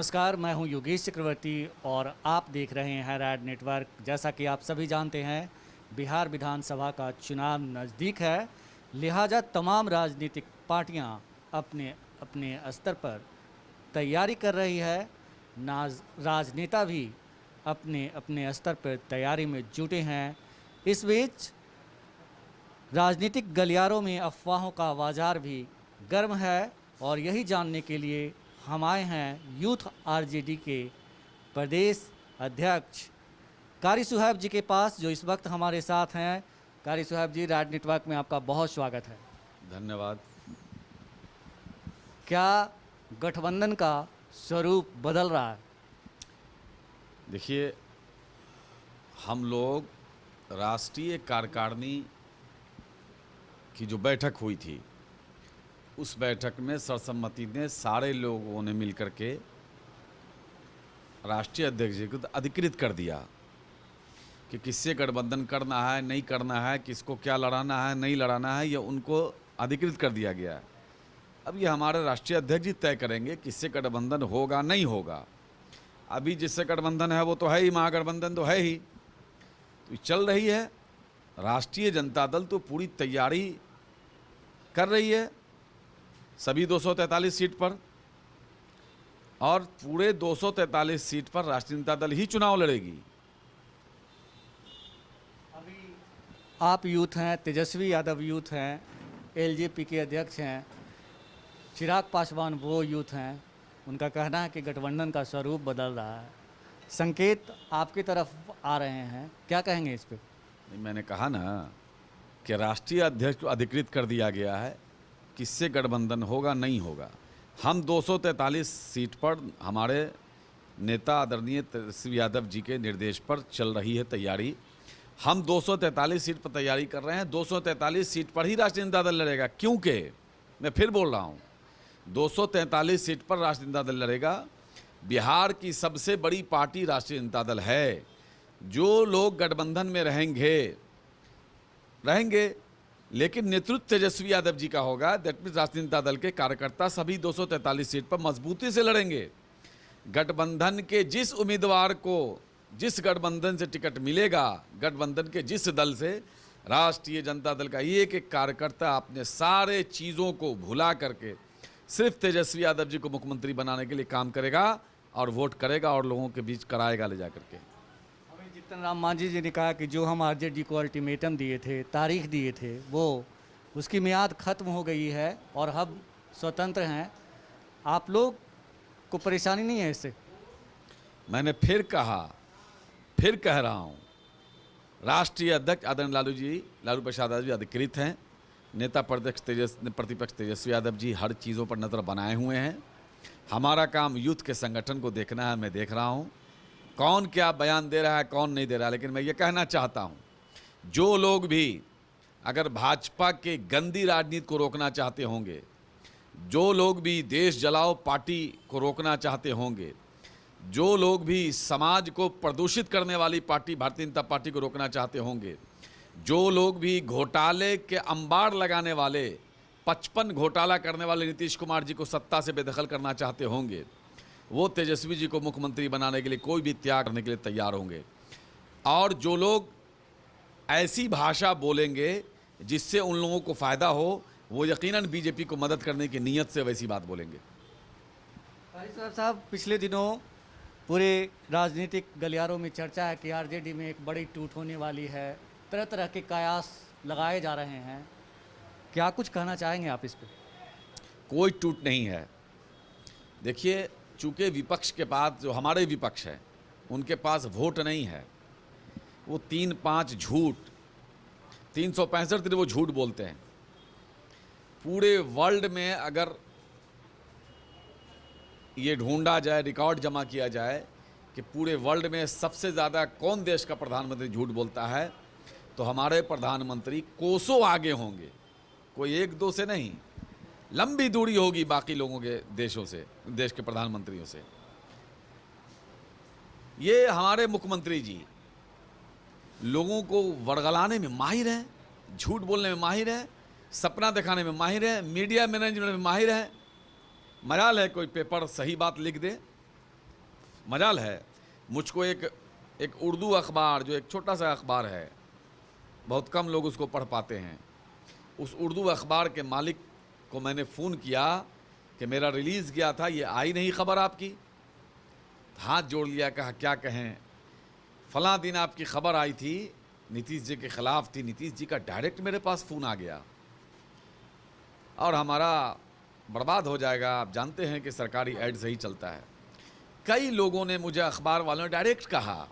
नमस्कार, मैं हूं योगेश चक्रवर्ती और आप देख रहे हैं रैड नेटवर्क। जैसा कि आप सभी जानते हैं, बिहार विधानसभा का चुनाव नज़दीक है, लिहाजा तमाम राजनीतिक पार्टियां अपने अपने स्तर पर तैयारी कर रही है। राजनेता भी अपने अपने स्तर पर तैयारी में जुटे हैं। इस बीच राजनीतिक गलियारों में अफवाहों का बाजार भी गर्म है और यही जानने के लिए हम आए हैं यूथ आरजेडी के प्रदेश अध्यक्ष कारी सुहैब जी के पास, जो इस वक्त हमारे साथ हैं। कारी सुहैब जी, रैड नेटवर्क में आपका बहुत स्वागत है। धन्यवाद। क्या गठबंधन का स्वरूप बदल रहा है? देखिए, हम लोग राष्ट्रीय कार्यकारिणी की जो बैठक हुई थी, उस बैठक में सर्वसम्मति ने सारे लोगों ने मिलकर के राष्ट्रीय अध्यक्ष जी को अधिकृत कर दिया कि किससे गठबंधन करना है, नहीं करना है, किसको क्या लड़ाना है, नहीं लड़ाना है, ये उनको अधिकृत कर दिया गया है। अब ये हमारे राष्ट्रीय अध्यक्ष जी तय करेंगे किससे गठबंधन होगा, नहीं होगा। अभी जिससे गठबंधन है वो तो है ही, महागठबंधन तो है ही, तो चल रही है। राष्ट्रीय जनता दल तो पूरी तैयारी कर रही है सभी 243 सीट पर, और पूरे 243 सीट पर राष्ट्रीय जनता दल ही चुनाव लड़ेगी। अभी आप यूथ हैं, तेजस्वी यादव यूथ हैं, एलजेपी के अध्यक्ष हैं, चिराग पासवान वो यूथ हैं। उनका कहना है कि गठबंधन का स्वरूप बदल रहा है, संकेत आपकी तरफ आ रहे हैं, क्या कहेंगे इस पे? मैंने कहा ना कि राष्ट्रीय अध्यक्ष को अधिकृत कर दिया गया है, किससे गठबंधन होगा, नहीं होगा। हम 243 सीट पर हमारे नेता आदरणीय तेजस्वी यादव जी के निर्देश पर चल रही है तैयारी। हम 243 सीट पर तैयारी कर रहे हैं। 243 सीट पर ही राष्ट्रीय जनता दल लड़ेगा, क्योंकि मैं फिर बोल रहा हूँ, 243 सीट पर राष्ट्रीय जनता दल लड़ेगा। बिहार की सबसे बड़ी पार्टी राष्ट्रीय जनता दल है। जो लोग गठबंधन में रहेंगे, लेकिन नेतृत्व तेजस्वी यादव जी का होगा। दैट मीन्स राष्ट्रीय जनता दल के कार्यकर्ता सभी 243 सीट पर मजबूती से लड़ेंगे। गठबंधन के जिस उम्मीदवार को जिस गठबंधन से टिकट मिलेगा, गठबंधन के जिस दल से, राष्ट्रीय जनता दल का एक एक कार्यकर्ता अपने सारे चीज़ों को भुला करके सिर्फ तेजस्वी यादव जी को मुख्यमंत्री बनाने के लिए काम करेगा और वोट करेगा और लोगों के बीच कराएगा ले जा करके। जीतन राम मांझी जी ने कहा कि जो हम आरजेडी को अल्टीमेटम दिए थे, तारीख दिए थे, वो उसकी मियाद खत्म हो गई है और हम स्वतंत्र हैं। आप लोग को परेशानी नहीं है इससे? मैंने फिर कहा, फिर कह रहा हूँ, राष्ट्रीय अध्यक्ष आदरणीय लालू प्रसाद यादव जी अधिकृत हैं। नेता प्रतिपक्ष तेजस्वी यादव जी हर चीज़ों पर नज़र बनाए हुए हैं। हमारा काम यूथ के संगठन को देखना है। मैं देख रहा हूँ कौन क्या बयान दे रहा है, कौन नहीं दे रहा है। लेकिन मैं ये कहना चाहता हूँ, जो लोग भी अगर भाजपा के गंदी राजनीति को रोकना चाहते होंगे, जो लोग भी देश जलाओ पार्टी को रोकना चाहते होंगे, जो लोग भी समाज को प्रदूषित करने वाली पार्टी भारतीय जनता पार्टी को रोकना चाहते होंगे, जो लोग भी घोटाले के अंबार लगाने वाले 55 घोटाला करने वाले नीतीश कुमार जी को सत्ता से बेदखल करना चाहते होंगे, वो तेजस्वी जी को मुख्यमंत्री बनाने के लिए कोई भी त्याग करने के लिए तैयार होंगे। और जो लोग ऐसी भाषा बोलेंगे जिससे उन लोगों को फ़ायदा हो, वो यकीनन बीजेपी को मदद करने की नीयत से वैसी बात बोलेंगे। साहब, पिछले दिनों पूरे राजनीतिक गलियारों में चर्चा है कि आरजेडी में एक बड़ी टूट होने वाली है, तरह तरह के कयास लगाए जा रहे हैं, क्या कुछ कहना चाहेंगे आप इस पर? कोई टूट नहीं है। देखिए, चूँकि विपक्ष के पास, जो हमारे विपक्ष है, उनके पास वोट नहीं है। वो 3-5 झूठ, 365 दिन वो झूठ बोलते हैं। पूरे वर्ल्ड में अगर ये ढूंढा जाए, रिकॉर्ड जमा किया जाए कि पूरे वर्ल्ड में सबसे ज़्यादा कौन देश का प्रधानमंत्री झूठ बोलता है, तो हमारे प्रधानमंत्री कोसों आगे होंगे। कोई एक दो से नहीं, लंबी दूरी होगी बाकी लोगों के देशों से, देश के प्रधानमंत्रियों से। ये हमारे मुख्यमंत्री जी लोगों को वरगलाने में माहिर हैं, झूठ बोलने में माहिर हैं, सपना दिखाने में माहिर हैं, मीडिया मैनेजमेंट में माहिर हैं। मजाल है कोई पेपर सही बात लिख दे, मजाल है मुझको एक उर्दू अखबार, जो एक छोटा सा अखबार है, बहुत कम लोग उसको पढ़ पाते हैं, उस उर्दू अखबार के मालिक को मैंने फ़ोन किया कि मेरा रिलीज़ गया था, ये आई नहीं खबर आपकी। हाथ जोड़ लिया, कहा क्या कहें, फ़लाँ दिन आपकी खबर आई थी, नीतीश जी के ख़िलाफ़ थी, नीतीश जी का डायरेक्ट मेरे पास फ़ोन आ गया और हमारा बर्बाद हो जाएगा। आप जानते हैं कि सरकारी एड से ही चलता है। कई लोगों ने मुझे, अखबार वालों ने डायरेक्ट कहा।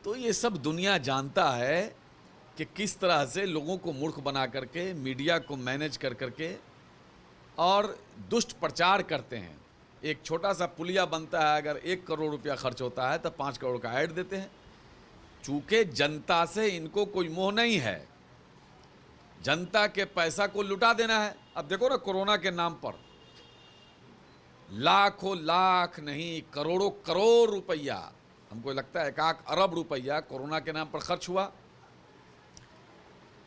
तो ये सब दुनिया जानता है कि किस तरह से लोगों को मूर्ख बना करके, मीडिया को मैनेज कर करके और दुष्ट प्रचार करते हैं। एक छोटा सा पुलिया बनता है, अगर 1 करोड़ रुपया खर्च होता है तो 5 करोड़ का ऐड देते हैं। चूँकि जनता से इनको कोई मोह नहीं है, जनता के पैसा को लुटा देना है। अब देखो ना, कोरोना के नाम पर लाखों लाख नहीं, करोड़ों करोड़ रुपया, हमको लगता है 1 अरब रुपया कोरोना के नाम पर खर्च हुआ।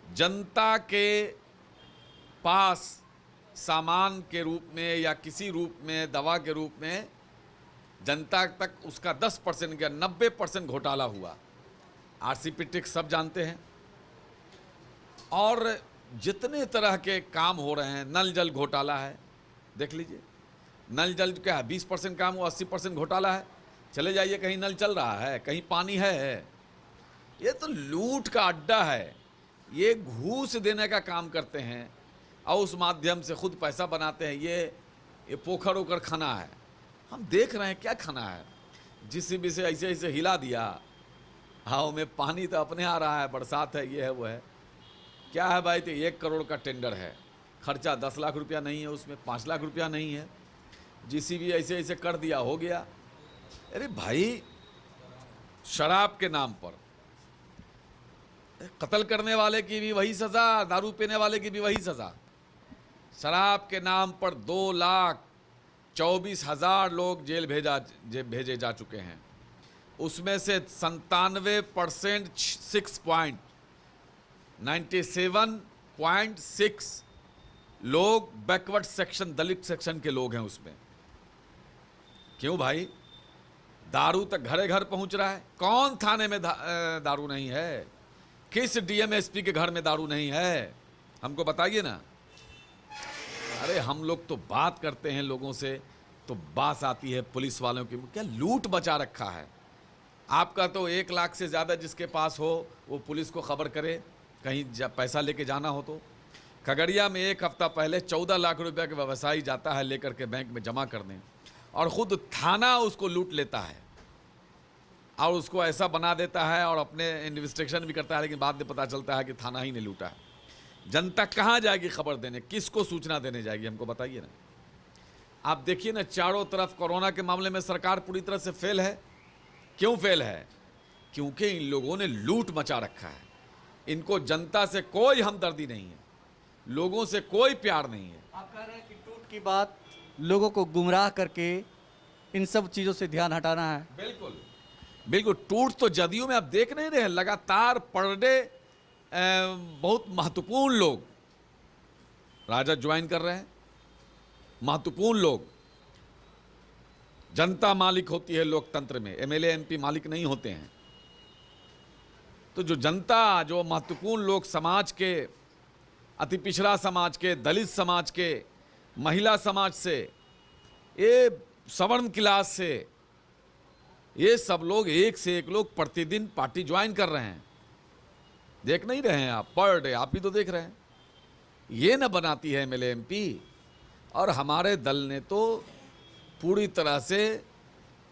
जनता के पास सामान के रूप में या किसी रूप में, दवा के रूप में, जनता तक उसका 10% या 90% घोटाला हुआ। आरसीपी टैक्स सब जानते हैं। और जितने तरह के काम हो रहे हैं, नल जल घोटाला है, देख लीजिए, नल जल क्या है, 20% काम हुआ, 80% घोटाला है। चले जाइए, कहीं नल चल रहा है, कहीं पानी है। ये तो लूट का अड्डा है। ये घूस देने का काम करते हैं और उस माध्यम से खुद पैसा बनाते हैं। ये पोखर ओखर खाना है। हम देख रहे हैं क्या खाना है। JCB से ऐसे ऐसे हिला दिया, हाँ में पानी तो अपने आ रहा है, बरसात है, ये है वो है। क्या है भाई, तो 1 करोड़ का टेंडर है, खर्चा 10 लाख रुपया नहीं है, उसमें 5 लाख रुपया नहीं है। JCB ऐसे ऐसे कर दिया, हो गया। अरे भाई, शराब के नाम पर कत्ल करने वाले की भी वही सज़ा, दारू पीने वाले की भी वही सज़ा। शराब के नाम पर 2,24,000 लोग जेल भेजे जा चुके हैं। उसमें से 97% 97.6 लोग बैकवर्ड सेक्शन, दलित सेक्शन के लोग हैं उसमें। क्यों भाई, दारू तक घरे घर पहुंच रहा है। कौन थाने में दारू नहीं है? किस DMSP के घर में दारू नहीं है? हमको बताइए ना। अरे हम लोग तो बात करते हैं लोगों से, तो बात आती है पुलिस वालों की। क्या लूट बचा रखा है। आपका तो 1 लाख से ज़्यादा जिसके पास हो वो पुलिस को खबर करे, कहीं पैसा लेके जाना हो तो। खगड़िया में 1 हफ्ता पहले 14 लाख रुपया का व्यवसायी जाता है लेकर के बैंक में जमा करने, और ख़ुद थाना उसको लूट लेता है और उसको ऐसा बना देता है और अपने इन्वेस्टिगेशन भी करता है, लेकिन बाद में पता चलता है कि थाना ही ने लूटा है। जनता कहाँ जाएगी खबर देने, किसको सूचना देने जाएगी, हमको बताइए ना। आप देखिए ना, चारों तरफ कोरोना के मामले में सरकार पूरी तरह से फेल है। क्यों फेल है? क्योंकि इन लोगों ने लूट मचा रखा है। इनको जनता से कोई हमदर्दी नहीं है, लोगों से कोई प्यार नहीं है। आप कह रहे हैं कि टूट की बात, लोगों को गुमराह करके इन सब चीज़ों से ध्यान हटाना है। बिल्कुल बिल्कुल। टूट तो जदयू में आप देख नहीं रहे, लगातार पर डे बहुत महत्वपूर्ण लोग राजद ज्वाइन कर रहे हैं। महत्वपूर्ण लोग, जनता मालिक होती है लोकतंत्र में, MLA MP मालिक नहीं होते हैं। तो जो जनता, जो महत्वपूर्ण लोग समाज के, अति पिछड़ा समाज के, दलित समाज के, महिला समाज से, ये सवर्ण क्लास से, ये सब लोग, एक से एक लोग प्रतिदिन पार्टी ज्वाइन कर रहे हैं। देख नहीं रहे हैं आप? पर डे आप भी तो देख रहे हैं। ये न बनाती है MLA MP। और हमारे दल ने तो पूरी तरह से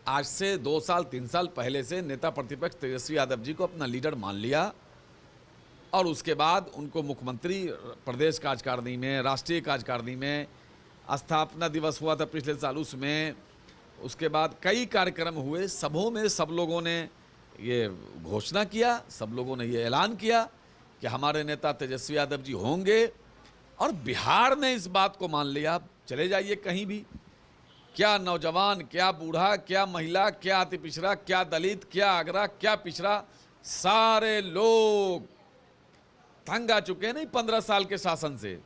आज से 2 साल 3 साल पहले से नेता प्रतिपक्ष तेजस्वी यादव जी को अपना लीडर मान लिया, और उसके बाद उनको मुख्यमंत्री प्रदेश कार्यकारिणी में, राष्ट्रीय कार्यकारिणी में, स्थापना दिवस हुआ था पिछले साल, उसमें, उसके बाद कई कार्यक्रम हुए, सबों में सब लोगों ने ये घोषणा किया, सब लोगों ने ये ऐलान किया कि हमारे नेता तेजस्वी यादव जी होंगे। और बिहार ने इस बात को मान लिया। आप चले जाइए कहीं भी, क्या नौजवान, क्या बूढ़ा, क्या महिला, क्या अति पिछड़ा, क्या दलित, क्या आगरा, क्या पिछड़ा, सारे लोग तंग आ चुके हैं। नहीं, 15 साल के शासन से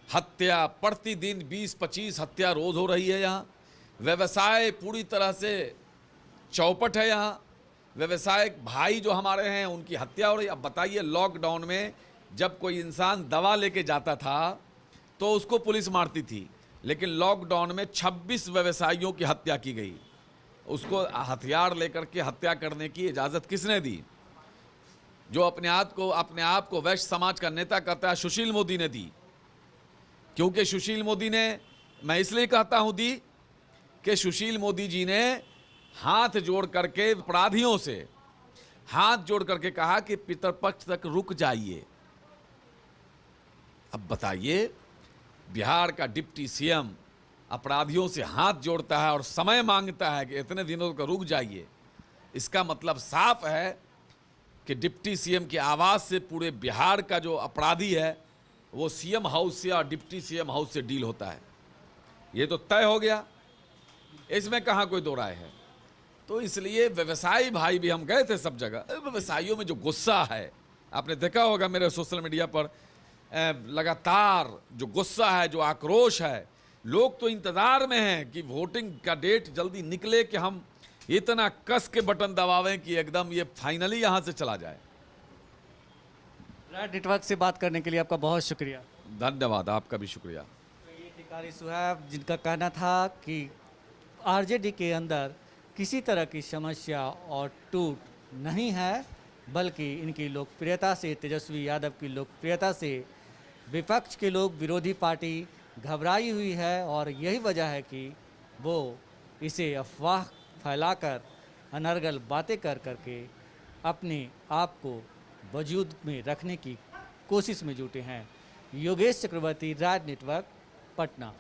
हत्या प्रतिदिन 20-25 हत्या रोज हो रही है। यहाँ व्यवसाय पूरी तरह से चौपट है यहाँ। व्यवसायिक भाई जो हमारे हैं उनकी हत्या हो रही। अब बताइए, लॉकडाउन में जब कोई इंसान दवा लेके जाता था तो उसको पुलिस मारती थी, लेकिन लॉकडाउन में 26 व्यवसायियों की हत्या की गई। उसको हथियार लेकर के हत्या करने की इजाज़त किसने दी? जो अपने आप को वैश्य समाज का नेता कहता है, सुशील मोदी ने दी। क्योंकि सुशील मोदी ने, मैं इसलिए कहता हूं दी कि सुशील मोदी जी ने हाथ जोड़ करके अपराधियों से हाथ जोड़ करके कहा कि पितरपक्ष तक रुक जाइए। अब बताइए, बिहार का डिप्टी सीएम अपराधियों से हाथ जोड़ता है और समय मांगता है कि इतने दिनों तक रुक जाइए। इसका मतलब साफ है कि डिप्टी सीएम की आवाज़ से पूरे बिहार का जो अपराधी है वो सीएम हाउस से और डिप्टी सीएम हाउस से डील होता है। ये तो तय हो गया, इसमें कहाँ कोई दो राय है। तो इसलिए व्यवसायी भाई भी, हम गए थे सब जगह, व्यवसायियों में जो गुस्सा है, आपने देखा होगा मेरे सोशल मीडिया पर लगातार जो गुस्सा है, जो आक्रोश है। लोग तो इंतज़ार में हैं कि वोटिंग का डेट जल्दी निकले कि हम इतना कस के बटन दबावें कि एकदम ये फाइनली यहाँ से चला जाए। रैड नेटवर्क से बात करने के लिए आपका बहुत शुक्रिया। धन्यवाद, आपका भी शुक्रिया। ये टिकारी सुहैब, जिनका कहना था कि आरजेडी के अंदर किसी तरह की समस्या और टूट नहीं है, बल्कि इनकी लोकप्रियता से, तेजस्वी यादव की लोकप्रियता से विपक्ष के लोग, विरोधी पार्टी घबराई हुई है और यही वजह है कि वो इसे अफवाह फैलाकर, अनर्गल बातें कर करके अपने आप को वजूद में रखने की कोशिश में जुटे हैं। योगेश चक्रवर्ती, रैड नेटवर्क, पटना।